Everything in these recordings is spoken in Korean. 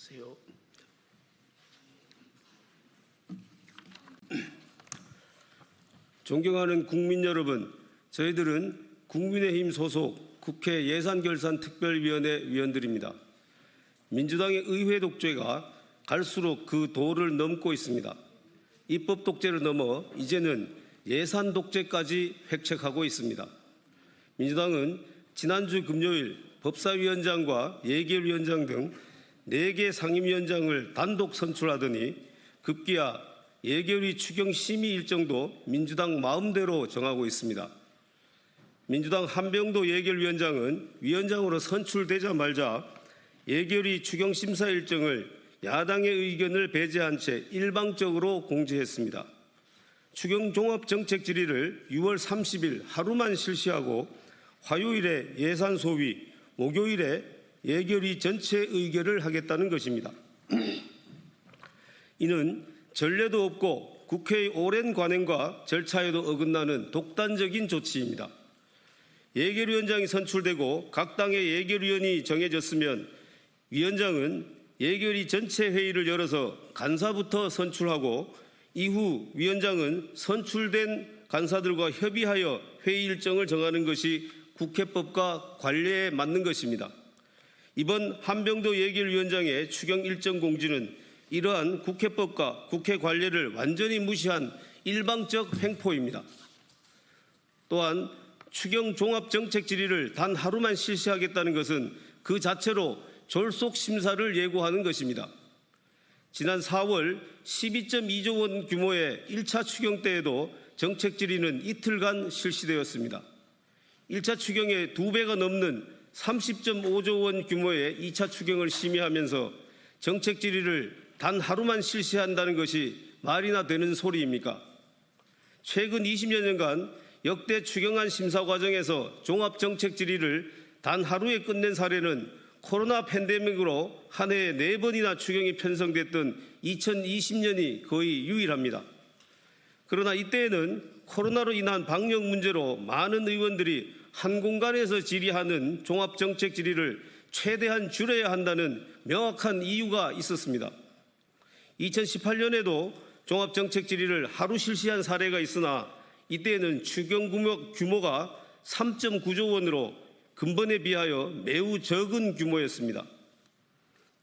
하세요. 존경하는 국민 여러분, 저희들은 국민의힘 소속 국회 예산결산특별위원회 위원들입니다. 민주당의 의회 독재가 갈수록 그 도를 넘고 있습니다. 입법 독재를 넘어 이제는 예산 독재까지 획책하고 있습니다. 민주당은 지난주 금요일 법사위원장과 예결위원장 등 4개 상임위원장을 단독 선출하더니 급기야 예결위 추경 심의 일정도 민주당 마음대로 정하고 있습니다. 민주당 한병도 예결위원장은 위원장으로 선출되자마자 예결위 추경 심사 일정을 야당의 의견을 배제한 채 일방적으로 공지했습니다. 추경 종합 정책 질의를 6월 30일 하루만 실시하고 화요일에 예산 소위, 목요일에 예결위 전체 의결을 하겠다는 것입니다. 이는 전례도 없고 국회의 오랜 관행과 절차에도 어긋나는 독단적인 조치입니다. 예결위원장이 선출되고 각 당의 예결위원이 정해졌으면 위원장은 예결위 전체 회의를 열어서 간사부터 선출하고 이후 위원장은 선출된 간사들과 협의하여 회의 일정을 정하는 것이 국회법과 관례에 맞는 것입니다. 이번 한병도 예결위원장의 추경 일정 공지는 이러한 국회법과 국회 관례를 완전히 무시한 일방적 횡포입니다. 또한 추경 종합 정책 질의를 단 하루만 실시하겠다는 것은 그 자체로 졸속 심사를 예고하는 것입니다. 지난 4월 12.2조 원 규모의 1차 추경 때에도 정책 질의는 이틀간 실시되었습니다. 1차 추경의 2배가 넘는 30.5조 원 규모의 2차 추경을 심의하면서 정책 질의를 단 하루만 실시한다는 것이 말이나 되는 소리입니까? 최근 20여 년간 역대 추경안 심사 과정에서 종합정책 질의를 단 하루에 끝낸 사례는 코로나 팬데믹으로 한 해에 4번이나 추경이 편성됐던 2020년이 거의 유일합니다. 그러나 이때에는 코로나로 인한 방역 문제로 많은 의원들이 한 공간에서 질의하는 종합정책 질의를 최대한 줄여야 한다는 명확한 이유가 있었습니다. 2018년에도 종합정책 질의를 하루 실시한 사례가 있으나 이때에는 추경 규모가 3.9조 원으로 근본에 비하여 매우 적은 규모였습니다.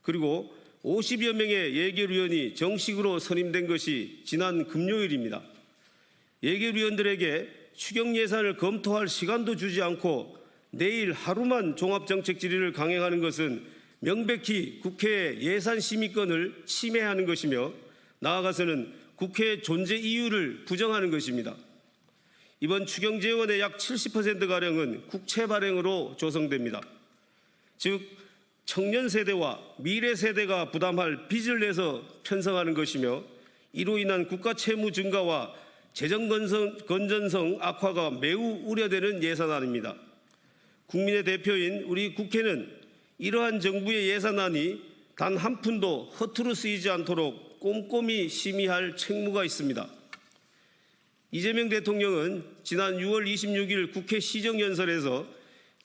그리고 50여 명의 예결위원이 정식으로 선임된 것이 지난 금요일입니다. 예결위원들에게 추경 예산을 검토할 시간도 주지 않고 내일 하루만 종합정책 질의를 강행하는 것은 명백히 국회의 예산 심의권을 침해하는 것이며 나아가서는 국회의 존재 이유를 부정하는 것입니다. 이번 추경 재원의 약 70%가량은 국채 발행으로 조성됩니다. 즉 청년 세대와 미래 세대가 부담할 빚을 내서 편성하는 것이며 이로 인한 국가 채무 증가와 재정 건전성 악화가 매우 우려되는 예산안입니다. 국민의 대표인 우리 국회는 이러한 정부의 예산안이 단 한 푼도 허투루 쓰이지 않도록 꼼꼼히 심의할 책무가 있습니다. 이재명 대통령은 지난 6월 26일 국회 시정연설에서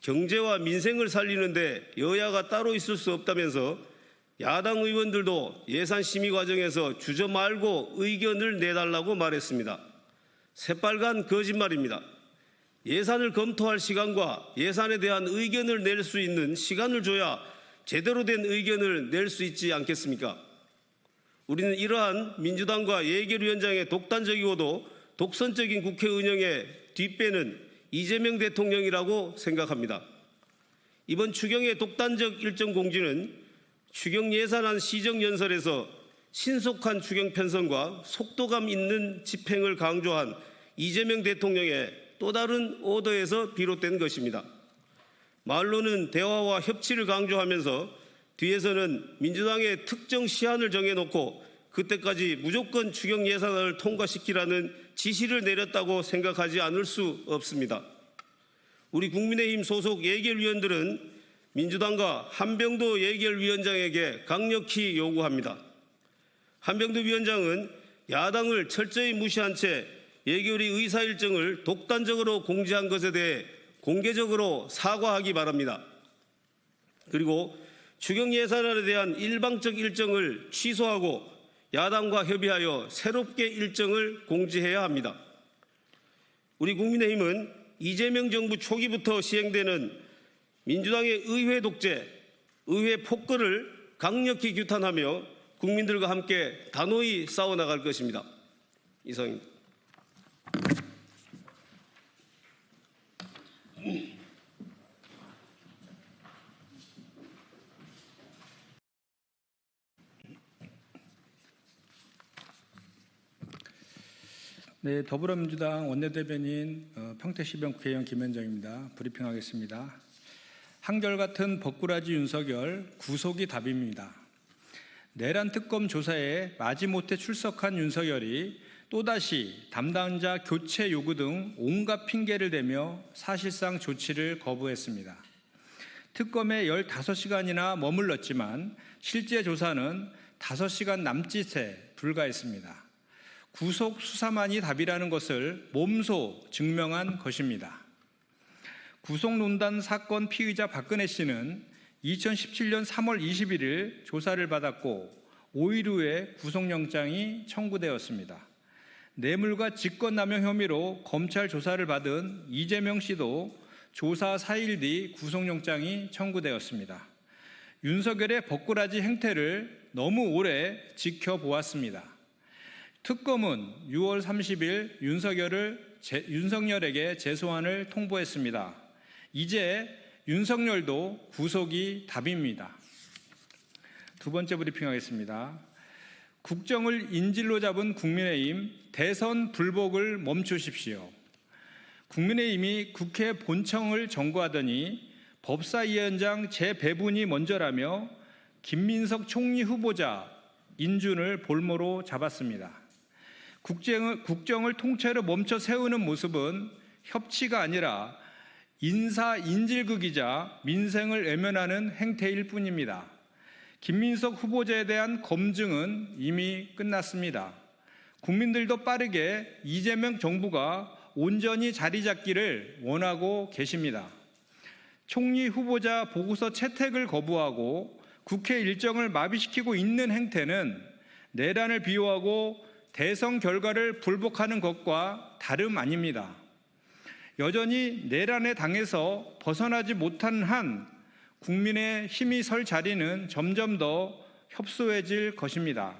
경제와 민생을 살리는데 여야가 따로 있을 수 없다면서 야당 의원들도 예산 심의 과정에서 주저 말고 의견을 내달라고 말했습니다. 새빨간 거짓말입니다. 예산을 검토할 시간과 예산에 대한 의견을 낼 수 있는 시간을 줘야 제대로 된 의견을 낼 수 있지 않겠습니까? 우리는 이러한 민주당과 예결위원장의 독단적이고도 독선적인 국회 운영의 뒷배는 이재명 대통령이라고 생각합니다. 이번 추경의 독단적 일정 공지는 추경 예산안 시정연설에서 신속한 추경 편성과 속도감 있는 집행을 강조한 이재명 대통령의 또 다른 오더에서 비롯된 것입니다. 말로는 대화와 협치를 강조하면서 뒤에서는 민주당의 특정 시한을 정해놓고 그때까지 무조건 추경 예산안을 통과시키라는 지시를 내렸다고 생각하지 않을 수 없습니다. 우리 국민의힘 소속 예결위원들은 민주당과 한병도 예결위원장에게 강력히 요구합니다. 한병도 위원장은 야당을 철저히 무시한 채 예결위 의사 일정을 독단적으로 공지한 것에 대해 공개적으로 사과하기 바랍니다. 그리고 추경 예산안에 대한 일방적 일정을 취소하고 야당과 협의하여 새롭게 일정을 공지해야 합니다. 우리 국민의힘은 이재명 정부 초기부터 시행되는 민주당의 의회 독재, 의회 폭거를 강력히 규탄하며 국민들과 함께 단호히 싸워나갈 것입니다. 이상입니다. 네, 더불어민주당 원내대변인 평택시병 국회의원 김현정입니다. 브리핑하겠습니다. 한결같은 법꾸라지 윤석열, 구속이 답입니다. 내란 특검 조사에 마지못해 출석한 윤석열이 또다시 담당자 교체 요구 등 온갖 핑계를 대며 사실상 조치를 거부했습니다. 특검에 15시간이나 머물렀지만 실제 조사는 5시간 남짓에 불과했습니다. 구속 수사만이 답이라는 것을 몸소 증명한 것입니다. 구속농단 사건 피의자 박근혜 씨는 2017년 3월 21일 조사를 받았고 5일 후에 구속영장이 청구되었습니다. 뇌물과 직권남용 혐의로 검찰 조사를 받은 이재명 씨도 조사 4일 뒤 구속영장이 청구되었습니다. 윤석열의 법꾸라지 행태를 너무 오래 지켜보았습니다. 특검은 6월 30일 윤석열에게 재소환을 통보했습니다. 이제 윤석열도 구속이 답입니다. 두 번째 브리핑하겠습니다. 국정을 인질로 잡은 국민의힘 대선 불복을 멈추십시오. 국민의힘이 국회 본청을 점거하더니 법사위원장 재배분이 먼저라며 김민석 총리 후보자 인준을 볼모로 잡았습니다. 국정을 통째로 멈춰 세우는 모습은 협치가 아니라 인사 인질극이자 민생을 외면하는 행태일 뿐입니다. 김민석 후보자에 대한 검증은 이미 끝났습니다. 국민들도 빠르게 이재명 정부가 온전히 자리 잡기를 원하고 계십니다. 총리 후보자 보고서 채택을 거부하고 국회 일정을 마비시키고 있는 행태는 내란을 비호하고 대선 결과를 불복하는 것과 다름 아닙니다. 여전히 내란에 당해서 벗어나지 못한 한 국민의 힘이 설 자리는 점점 더 협소해질 것입니다.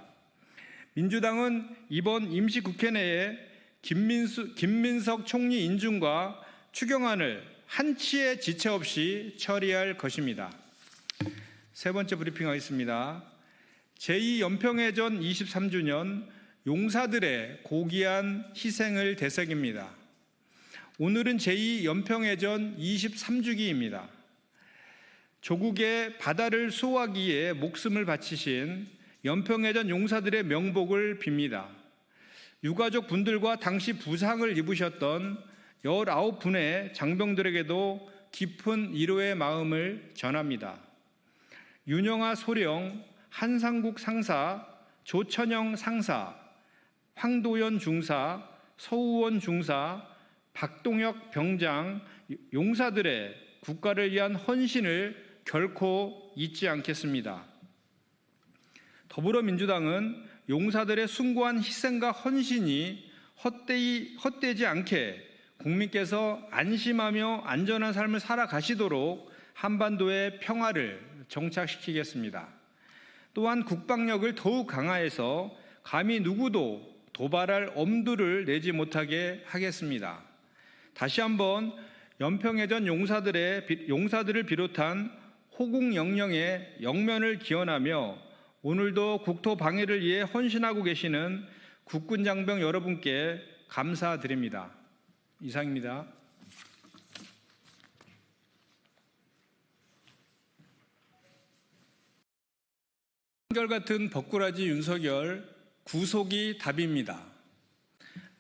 민주당은 이번 임시국회 내에 김민석 총리 인준과 추경안을 한치의 지체 없이 처리할 것입니다. 세 번째 브리핑하겠습니다. 제2연평해전 23주년 용사들의 고귀한 희생을 되새깁니다. 오늘은 제2연평해전 23주기입니다. 조국의 바다를 수호하기 위해 목숨을 바치신 연평해전 용사들의 명복을 빕니다. 유가족 분들과 당시 부상을 입으셨던 19분의 장병들에게도 깊은 위로의 마음을 전합니다. 윤영아 소령, 한상국 상사, 조천영 상사, 황도연 중사, 서우원 중사, 박동혁 병장, 용사들의 국가를 위한 헌신을 결코 잊지 않겠습니다. 더불어민주당은 용사들의 숭고한 희생과 헌신이 헛되지 않게 국민께서 안심하며 안전한 삶을 살아가시도록 한반도의 평화를 정착시키겠습니다. 또한 국방력을 더욱 강화해서 감히 누구도 도발할 엄두를 내지 못하게 하겠습니다. 다시 한번 연평해전 용사들을 비롯한 호국 영령의 영면을 기원하며 오늘도 국토 방위를 위해 헌신하고 계시는 국군 장병 여러분께 감사드립니다. 이상입니다. 한결같은 법꾸라지 윤석열, 구속이 답입니다.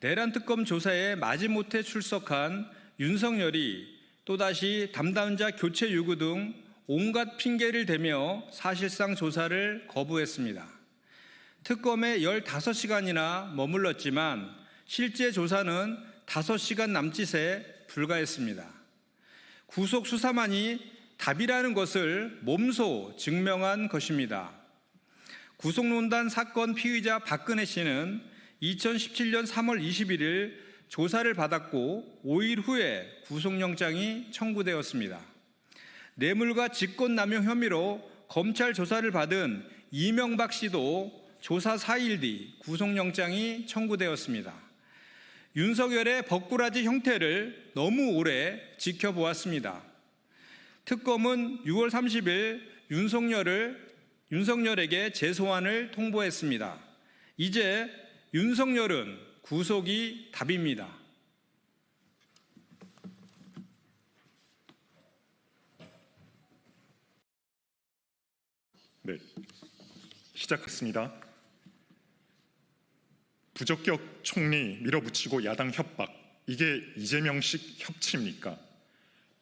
내란 특검 조사에 마지못해 출석한 윤석열이 또다시 담당자 교체 요구 등 온갖 핑계를 대며 사실상 조사를 거부했습니다. 특검에 15시간이나 머물렀지만 실제 조사는 5시간 남짓에 불과했습니다. 구속 수사만이 답이라는 것을 몸소 증명한 것입니다. 구속농단 사건 피의자 박근혜 씨는 2017년 3월 21일 조사를 받았고 5일 후에 구속영장이 청구되었습니다. 뇌물과 직권남용 혐의로 검찰 조사를 받은 이명박 씨도 조사 4일 뒤 구속영장이 청구되었습니다. 윤석열의 법꾸라지 형태를 너무 오래 지켜보았습니다. 특검은 6월 30일 윤석열에게 재소환을 통보했습니다. 이제 윤석열은 구속이 답입니다. 네, 시작했습니다. 부적격 총리 밀어붙이고 야당 협박, 이게 이재명식 협치입니까?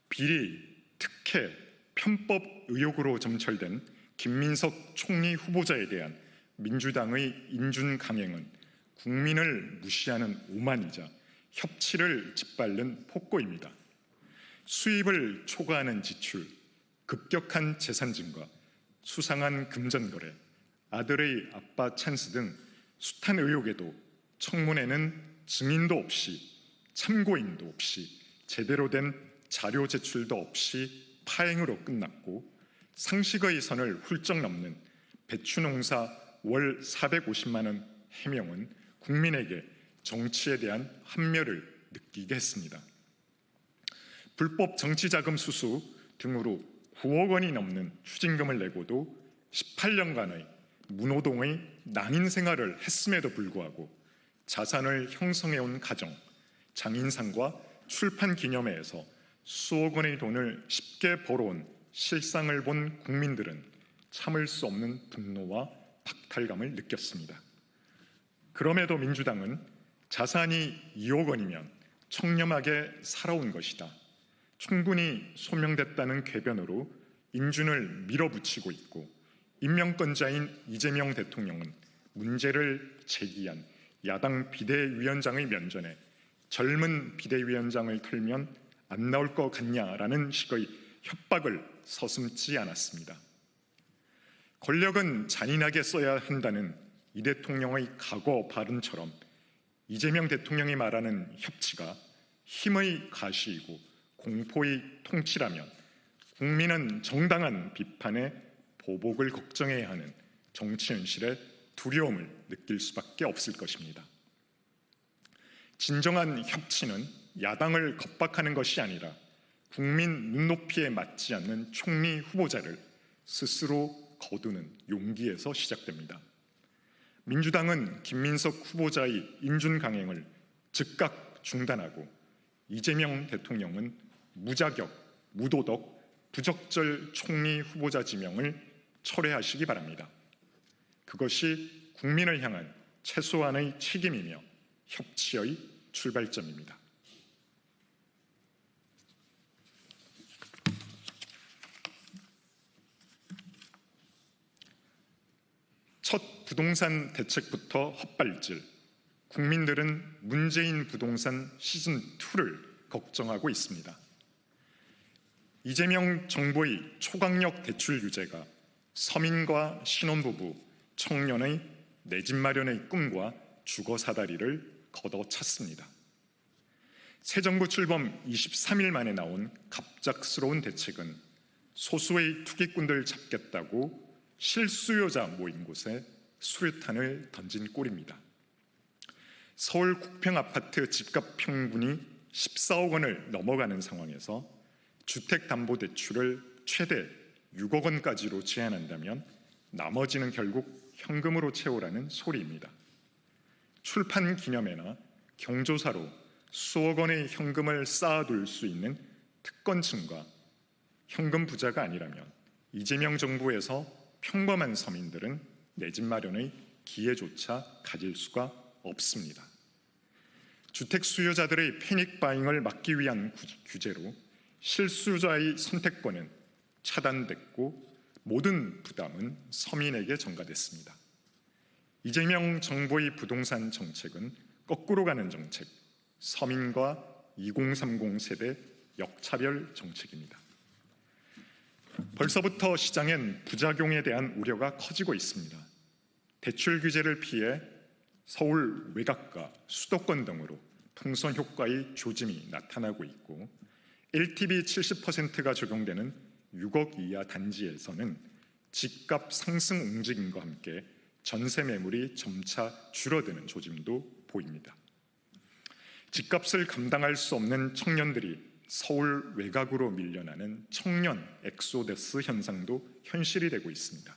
비리, 특혜, 편법 의혹으로 점철된 김민석 총리 후보자에 대한 민주당의 인준 강행은 국민을 무시하는 오만이자 협치를 짓밟는 폭거입니다. 수입을 초과하는 지출, 급격한 재산 증가, 수상한 금전거래, 아들의 아빠 찬스 등 숱한 의혹에도 청문회는 증인도 없이, 참고인도 없이, 제대로 된 자료 제출도 없이 파행으로 끝났고, 상식의 선을 훌쩍 넘는 배추농사 월 450만 원 해명은 국민에게 정치에 대한 환멸을 느끼게 했습니다. 불법 정치자금 수수 등으로 9억 원이 넘는 추징금을 내고도 18년간의 무노동의 낭인 생활을 했음에도 불구하고 자산을 형성해온 가정, 장인상과 출판 기념회에서 수억 원의 돈을 쉽게 벌어온 실상을 본 국민들은 참을 수 없는 분노와 박탈감을 느꼈습니다. 그럼에도 민주당은 자산이 2억 원이면 청렴하게 살아온 것이다, 충분히 소명됐다는 궤변으로 인준을 밀어붙이고 있고, 임명권자인 이재명 대통령은 문제를 제기한 야당 비대위원장의 면전에 젊은 비대위원장을 털면 안 나올 것 같냐라는 식의 협박을 서슴지 않았습니다. 권력은 잔인하게 써야 한다는 이 대통령의 각오 발언처럼 이재명 대통령이 말하는 협치가 힘의 가시이고 공포의 통치라면 국민은 정당한 비판에 보복을 걱정해야 하는 정치 현실에 두려움을 느낄 수밖에 없을 것입니다. 진정한 협치는 야당을 겁박하는 것이 아니라 국민 눈높이에 맞지 않는 총리 후보자를 스스로 거두는 용기에서 시작됩니다. 민주당은 김민석 후보자의 인준 강행을 즉각 중단하고 이재명 대통령은 무자격, 무도덕, 부적절 총리 후보자 지명을 철회하시기 바랍니다. 그것이 국민을 향한 최소한의 책임이며 협치의 출발점입니다. 첫 부동산 대책부터 헛발질, 국민들은 문재인 부동산 시즌2를 걱정하고 있습니다. 이재명 정부의 초강력 대출 규제가 서민과 신혼부부, 청년의 내 집 마련의 꿈과 주거 사다리를 걷어찼습니다. 새 정부 출범 23일 만에 나온 갑작스러운 대책은 소수의 투기꾼들 잡겠다고 실수요자 모인 곳에 수류탄을 던진 꼴입니다. 서울 국평 아파트 집값 평균이 14억 원을 넘어가는 상황에서 주택담보대출을 최대 6억 원까지로 제한한다면 나머지는 결국 현금으로 채우라는 소리입니다. 출판 기념회나 경조사로 수억 원의 현금을 쌓아둘 수 있는 특권층과 현금 부자가 아니라면 이재명 정부에서 평범한 서민들은 내 집 마련의 기회조차 가질 수가 없습니다. 주택 수요자들의 패닉 바잉을 막기 위한 규제로 실수요자의 선택권은 차단됐고 모든 부담은 서민에게 전가됐습니다. 이재명 정부의 부동산 정책은 거꾸로 가는 정책, 서민과 2030 세대 역차별 정책입니다. 벌써부터 시장엔 부작용에 대한 우려가 커지고 있습니다. 대출 규제를 피해 서울 외곽과 수도권 등으로 풍선 효과의 조짐이 나타나고 있고, LTV 70%가 적용되는 6억 이하 단지에서는 집값 상승 움직임과 함께 전세 매물이 점차 줄어드는 조짐도 보입니다. 집값을 감당할 수 없는 청년들이 서울 외곽으로 밀려나는 청년 엑소더스 현상도 현실이 되고 있습니다.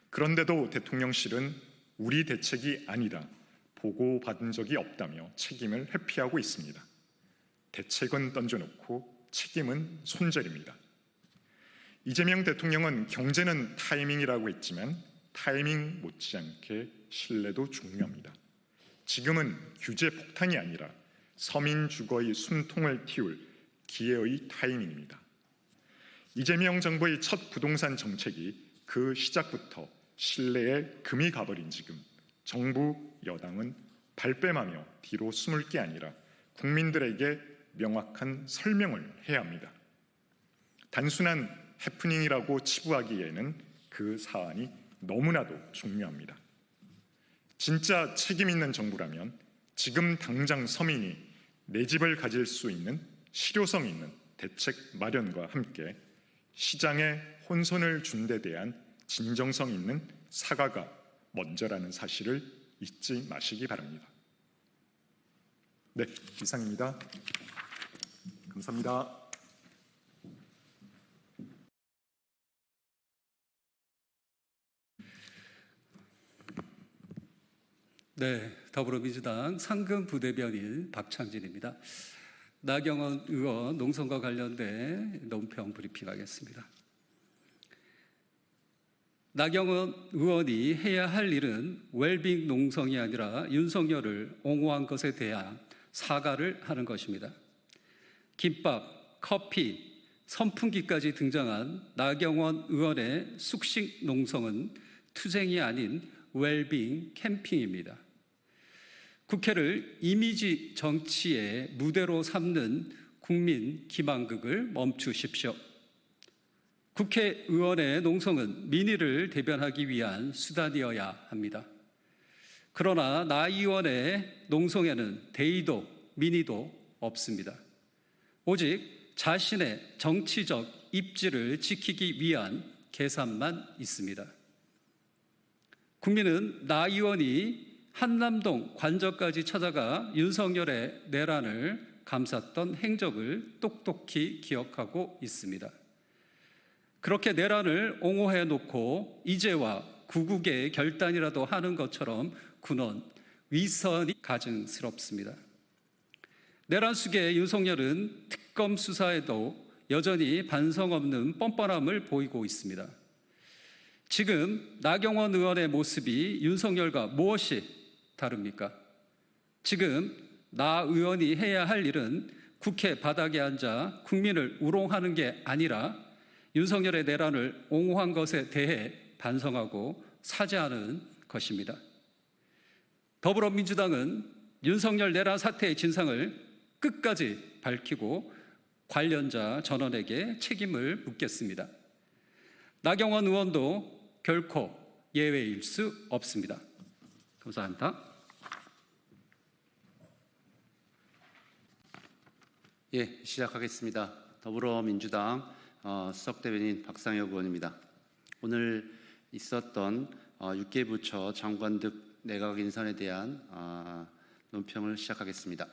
그런데도 대통령실은 우리 대책이 아니라 보고받은 적이 없다며 책임을 회피하고 있습니다. 대책은 던져놓고 책임은 손절입니다. 이재명 대통령은 경제는 타이밍이라고 했지만 타이밍 못지않게 신뢰도 중요합니다. 지금은 규제 폭탄이 아니라 서민 주거의 숨통을 틔울 기회의 타이밍입니다. 이재명 정부의 첫 부동산 정책이 그 시작부터 신뢰에 금이 가버린 지금 정부 여당은 발뺌하며 뒤로 숨을 게 아니라 국민들에게 명확한 설명을 해야 합니다. 단순한 해프닝이라고 치부하기에는 그 사안이 너무나도 중요합니다. 진짜 책임 있는 정부라면 지금 당장 서민이 내 집을 가질 수 있는 실효성 있는 대책 마련과 함께 시장에 혼선을 준 데 대한 진정성 있는 사과가 먼저라는 사실을 잊지 마시기 바랍니다. 네, 이상입니다. 감사합니다. 네, 더불어민주당 상근 부대변인 박창진입니다. 나경원 의원 농성과 관련된 논평 브리핑하겠습니다. 나경원 의원이 해야 할 일은 웰빙 농성이 아니라 윤석열을 옹호한 것에 대한 사과를 하는 것입니다. 김밥, 커피, 선풍기까지 등장한 나경원 의원의 숙식 농성은 투쟁이 아닌 웰빙 캠핑입니다. 국회를 이미지 정치의 무대로 삼는 국민 기만극을 멈추십시오. 국회의원의 농성은 민의를 대변하기 위한 수단이어야 합니다. 그러나 나 의원의 농성에는 대의도 민의도 없습니다. 오직 자신의 정치적 입지를 지키기 위한 계산만 있습니다. 국민은 나 의원이 한남동 관저까지 찾아가 윤석열의 내란을 감쌌던 행적을 똑똑히 기억하고 있습니다. 그렇게 내란을 옹호해 놓고 이제와 구국의 결단이라도 하는 것처럼 군원, 위선이 가증스럽습니다. 내란 속의 윤석열은 특검 수사에도 여전히 반성 없는 뻔뻔함을 보이고 있습니다. 지금 나경원 의원의 모습이 윤석열과 무엇이 다릅니까? 지금 나 의원이 해야 할 일은 국회 바닥에 앉아 국민을 우롱하는 게 아니라 윤석열의 내란을 옹호한 것에 대해 반성하고 사죄하는 것입니다. 더불어민주당은 윤석열 내란 사태의 진상을 끝까지 밝히고 관련자 전원에게 책임을 묻겠습니다. 나경원 의원도 결코 예외일 수 없습니다. 감사합니다. 예, 시작하겠습니다. 더불어민주당 수석대변인 박상혁 의원입니다. 오늘 있었던 6개 부처 장관급 내각 인선에 대한 논평을 시작하겠습니다.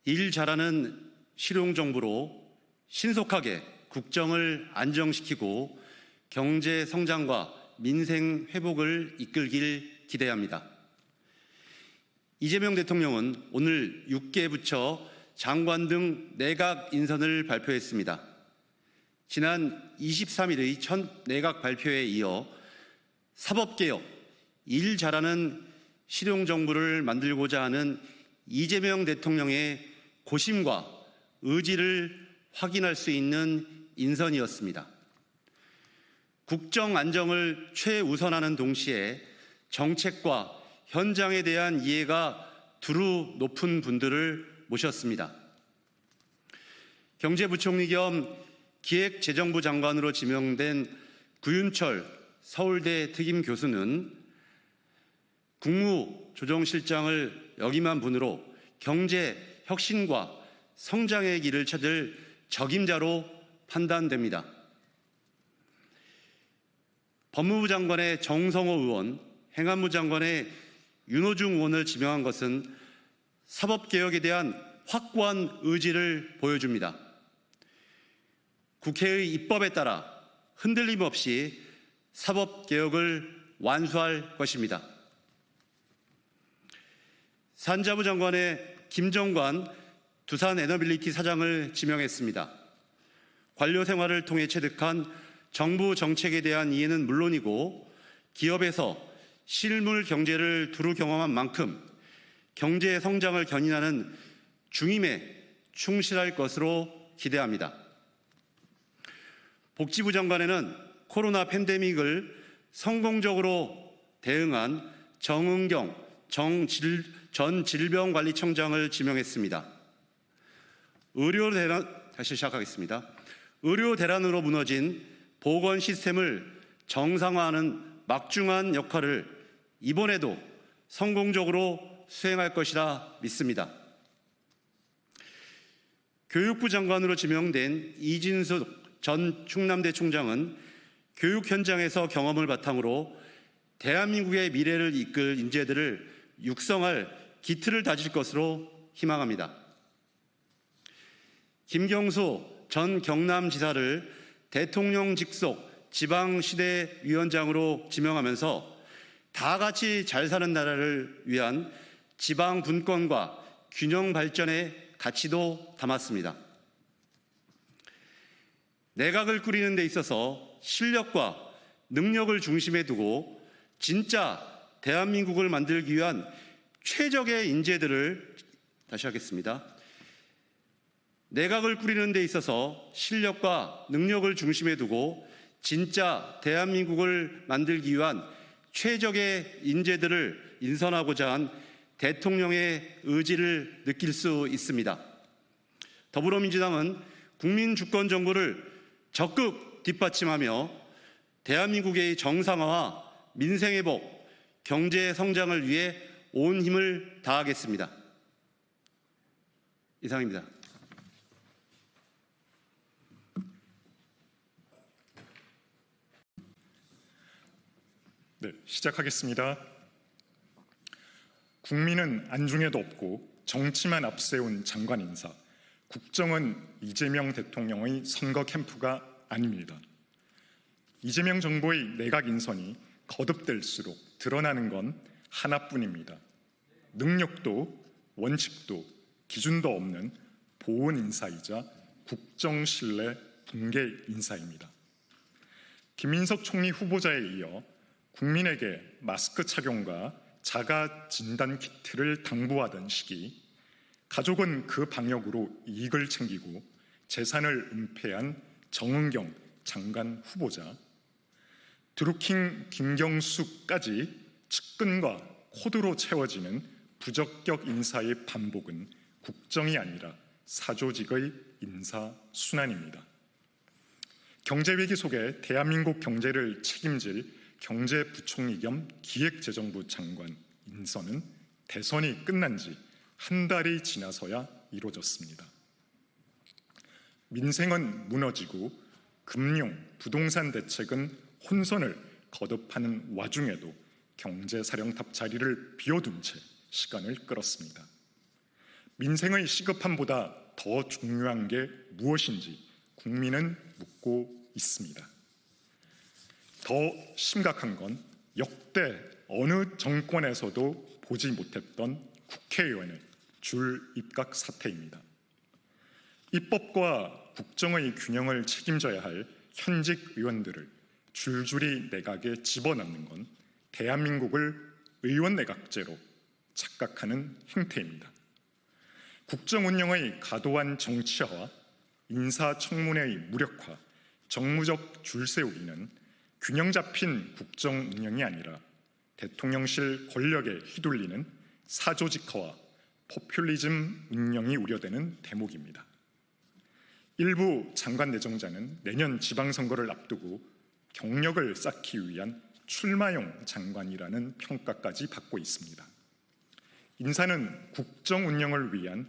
일 잘하는 실용정부로 신속하게 국정을 안정시키고 경제 성장과 민생 회복을 이끌길 기대합니다. 이재명 대통령은 오늘 6개 부처 장관 등 내각 인선을 발표했습니다. 지난 23일의 첫 내각 발표에 이어 사법개혁, 일 잘하는 실용정부를 만들고자 하는 이재명 대통령의 고심과 의지를 확인할 수 있는 인선이었습니다. 국정 안정을 최우선하는 동시에 정책과 현장에 대한 이해가 두루 높은 분들을 모셨습니다. 경제부총리 겸 기획재정부 장관으로 지명된 구윤철 서울대 특임 교수는 국무조정실장을 역임한 분으로 경제 혁신과 성장의 길을 찾을 적임자로 판단됩니다. 법무부 장관의 정성호 의원, 행안부 장관의 윤호중 의원을 지명한 것은 사법개혁에 대한 확고한 의지를 보여줍니다. 국회의 입법에 따라 흔들림 없이 사법개혁을 완수할 것입니다. 산자부 장관의 김정관 두산에너빌리티 사장을 지명했습니다. 관료 생활을 통해 체득한 정부 정책에 대한 이해는 물론이고 기업에서 실물 경제를 두루 경험한 만큼 경제 성장을 견인하는 중임에 충실할 것으로 기대합니다. 복지부 장관에는 코로나 팬데믹을 성공적으로 대응한 정은경 전 질병관리청장을 지명했습니다. 의료 대란으로 무너진 보건 시스템을 정상화하는 막중한 역할을 이번에도 성공적으로 수행할 것이라 믿습니다. 교육부 장관으로 지명된 이진숙 전 충남대 총장은 교육 현장에서 경험을 바탕으로 대한민국의 미래를 이끌 인재들을 육성할 기틀을 다질 것으로 희망합니다. 김경수 전 경남지사를 대통령 직속 지방시대위원장으로 지명하면서 다 같이 잘 사는 나라를 위한 지방 분권과 균형 발전의 가치도 담았습니다. 내각을 꾸리는 데 있어서 실력과 능력을 중심에 두고 진짜 대한민국을 만들기 위한 최적의 인재들을 다시 하겠습니다. 내각을 꾸리는 데 있어서 실력과 능력을 중심에 두고 진짜 대한민국을 만들기 위한 최적의 인재들을 인선하고자 한 대통령의 의지를 느낄 수 있습니다. 더불어민주당은 국민 주권 정부를 적극 뒷받침하며 대한민국의 정상화와 민생회복, 경제 성장을 위해 온 힘을 다하겠습니다. 이상입니다. 네, 시작하겠습니다. 국민은 안중에도 없고 정치만 앞세운 장관 인사, 국정은 이재명 대통령의 선거 캠프가 아닙니다. 이재명 정부의 내각 인선이 거듭될수록 드러나는 건 하나뿐입니다. 능력도 원칙도 기준도 없는 보온 인사이자 국정 신뢰 붕괴 인사입니다. 김인석 총리 후보자에 이어 국민에게 마스크 착용과 자가 진단 키트를 당부하던 시기, 가족은 그 방역으로 이익을 챙기고 재산을 은폐한 정은경 장관 후보자, 드루킹 김경수까지 측근과 코드로 채워지는 부적격 인사의 반복은 국정이 아니라 사조직의 인사 순환입니다. 경제위기 속에 대한민국 경제를 책임질 경제부총리 겸 기획재정부 장관 인선은 대선이 끝난 지 한 달이 지나서야 이루어졌습니다. 민생은 무너지고 금융, 부동산 대책은 혼선을 거듭하는 와중에도 경제사령탑 자리를 비워둔 채 시간을 끌었습니다. 민생의 시급함보다 더 중요한 게 무엇인지 국민은 묻고 있습니다. 더 심각한 건 역대 어느 정권에서도 보지 못했던 국회의원의 줄 입각 사태입니다. 입법과 국정의 균형을 책임져야 할 현직 의원들을 줄줄이 내각에 집어넣는 건 대한민국을 의원 내각제로 착각하는 행태입니다. 국정 운영의 과도한 정치화와 인사청문회의 무력화, 정무적 줄세우기는 균형 잡힌 국정 운영이 아니라 대통령실 권력에 휘둘리는 사조직화와 포퓰리즘 운영이 우려되는 대목입니다. 일부 장관 내정자는 내년 지방선거를 앞두고 경력을 쌓기 위한 출마용 장관이라는 평가까지 받고 있습니다. 인사는 국정 운영을 위한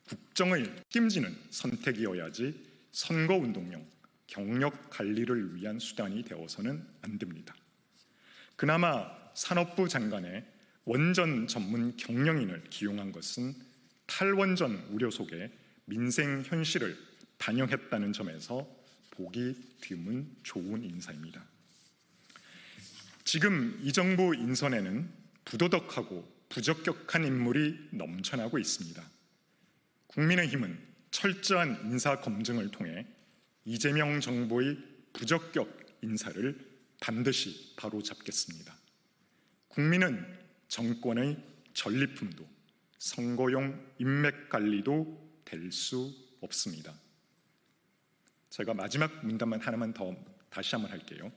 국정을 책임지는 선택이어야지 선거운동용 경력 관리를 위한 수단이 되어서는 안 됩니다. 그나마 산업부 장관에 원전 전문 경영인을 기용한 것은 탈원전 우려 속에 민생 현실을 반영했다는 점에서 보기 드문 좋은 인사입니다. 지금 이 정부 인선에는 부도덕하고 부적격한 인물이 넘쳐나고 있습니다. 국민의힘은 철저한 인사 검증을 통해 이재명 정부의 부적격 인사를 반드시 바로잡겠습니다. 국민은 정권의 전리품도 선거용 인맥 관리도 될 수 없습니다. 제가 마지막 문단만 하나만 더 다시 한번 할게요.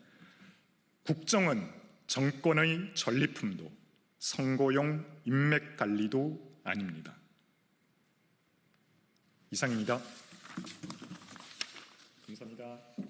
국정은 정권의 전리품도 선거용 인맥 관리도 아닙니다. 이상입니다. 감사합니다.